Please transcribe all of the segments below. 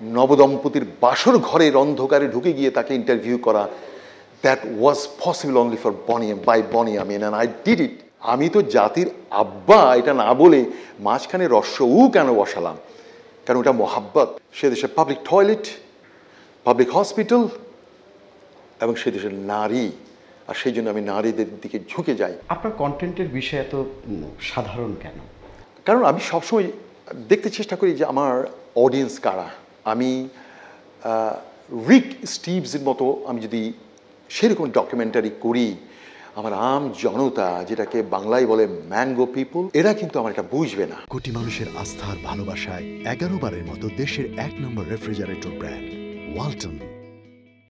নবদম্পতির বাসর ঘরের অন্ধকারে ঢুকে গিয়ে তাকে ইন্টারভিউ করা, that was possible only for by Boni Amin, and I did it. আমি তো জাতির আব্বা এটা না বলে মাঝখানে উ কেন বসালাম? কারণ ওটা মোহাব্বত। সে দেশের পাবলিক টয়লেট, পাবলিক হসপিটাল এবং সে দেশের নারী, আর সেই জন্য আমি নারীদের দিকে ঝুঁকে যাই। আপনার কন্টেন্টের বিষয় এত সাধারণ কেন? কারণ আমি সবসময় দেখতে চেষ্টা করি যে আমার অডিয়েন্স কারা। আমি রিক স্টিভসের মতো আমি যদি সেরকম ডকুমেন্টারি করি, আমার আম জনতা, যেটাকে বাংলায় বলে ম্যাঙ্গো পিপল, এরা কিন্তু আমার এটা বুঝবে না। কোটি মানুষের আস্থার ভালোবাসায় 11 বারের মতো দেশের 1 নম্বর রেফ্রিজারেটর ব্র্যান্ড ওয়ালটন।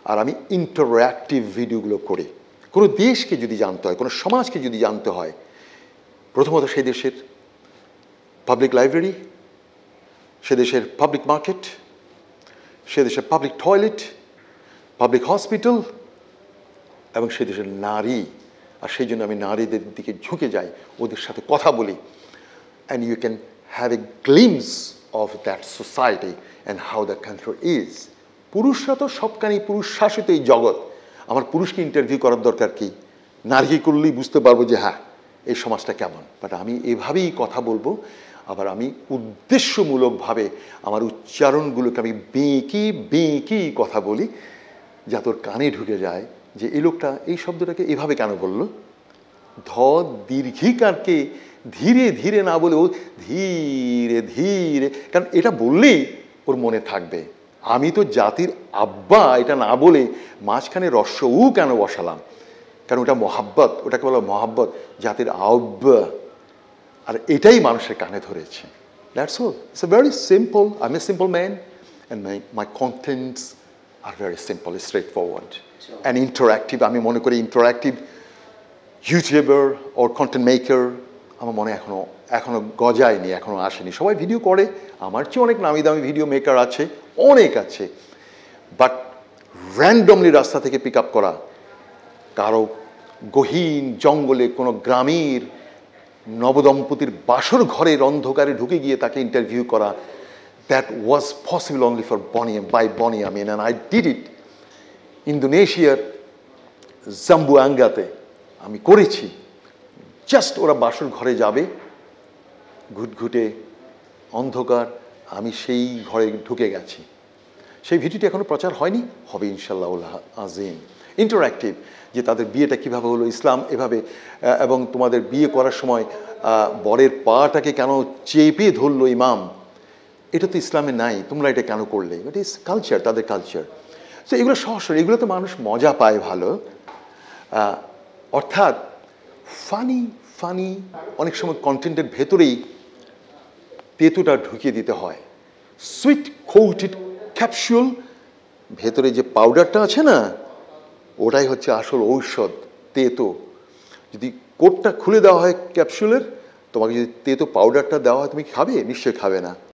আর আমি ইন্টারঅ্যাক্টিভ ভিডিওগুলো করি। কোনো দেশকে যদি জানতে হয়, কোনো সমাজকে যদি জানতে হয়, প্রথমত সেই দেশের পাবলিক লাইব্রেরি, সে দেশের পাবলিক মার্কেট, সে দেশের পাবলিক টয়লেট, পাবলিক হসপিটাল এবং সে দেশের নারী, আর সেই জন্য আমি নারীদের দিকে ঝুঁকে যাই, ওদের সাথে কথা বলি, and you can have a glimpse of that society and how the country is. পুরুষরা তো সবখানি পুরুষ শাসিত এই জগৎ, আমার পুরুষকে ইন্টারভিউ করার দরকার কি? নারীকে করলেই বুঝতে পারবো যে হ্যাঁ এই সমাজটা কেমন। বাট আমি এভাবেই কথা বলবো, আবার আমি উদ্দেশ্যমূলকভাবে আমার উচ্চারণগুলোকে আমি বেঁকেই কথা বলি, যা তোর কানে ঢুকে যায় যে এই লোকটা এই শব্দটাকে এভাবে কেন বললো। দীর্ঘিকারকে ধীরে ধীরে না বলে ও ধীরে ধীরে, কারণ এটা বললেই ওর মনে থাকবে। আমি তো জাতির আব্বা এটা না বলে মাঝখানে উ কেন বসালাম? কারণ ওটা মোহাব্বত, ওটাকে বলা মোহাব্বত, জাতির আব্বা, আর এটাই মানুষের কানে ধরেছে। That's all. It's a very simple, I M a simple man and my contents are very simple, straight forward and interactive. আমি মনে করি ইন্টারঅ্যাক্টিভ ইউটিউবার ওর কন্টেন্ট মেকার আমার মনে এখনো গজায়নি, এখনো আসেনি। সবাই ভিডিও করে, আমার চেয়ে অনেক নামি দামি ভিডিও মেকার আছে, অনেক আছে, বাট র্যান্ডমলি রাস্তা থেকে পিক আপ করা, কারো গহীন জঙ্গলে কোনো গ্রামের নবদম্পতির বাসর ঘরের অন্ধকারে ঢুকে গিয়ে তাকে ইন্টারভিউ করা, that was possible only for by Boni Amin, and I did it. ইন্দোনেশিয়ার জাম্বুয়াঙ্গাতে আমি করেছি। জাস্ট ওরা বাসর ঘরে যাবে, ঘুটঘুটে অন্ধকার, আমি সেই ঘরে ঢুকে গেছি। সেই ভিডিওটি এখনো প্রচার হয়নি, হবে ইনশাল্লাহ আজিম। ইন্টারঅ্যাক্টিভ, যে তাদের বিয়েটা কীভাবে হলো, ইসলাম এভাবে, এবং তোমাদের বিয়ে করার সময় বরের পাটাকে কেন চেপে ধরলো ইমাম, এটা তো ইসলামে নাই, তোমরা এটা কেন করলে? ইট ইজ কালচার, তাদের কালচার। সো এগুলো সহসর, এগুলো তো মানুষ মজা পায় ভালো। অর্থাৎ ফানি অনেক সময় কন্টেন্টের ভেতরেই তেঁতুটা ঢুকিয়ে দিতে হয়। সুইট কোটেড ক্যাপসুল, ভেতরে যে পাউডারটা আছে না, ওটাই হচ্ছে আসল ঔষধ, তেতো। যদি কোটটা খুলে দেওয়া হয় ক্যাপসুলের, তোমাকে যদি তেতো পাউডারটা দেওয়া হয়, তুমি খাবে? নিশ্চয়ই খাবে না।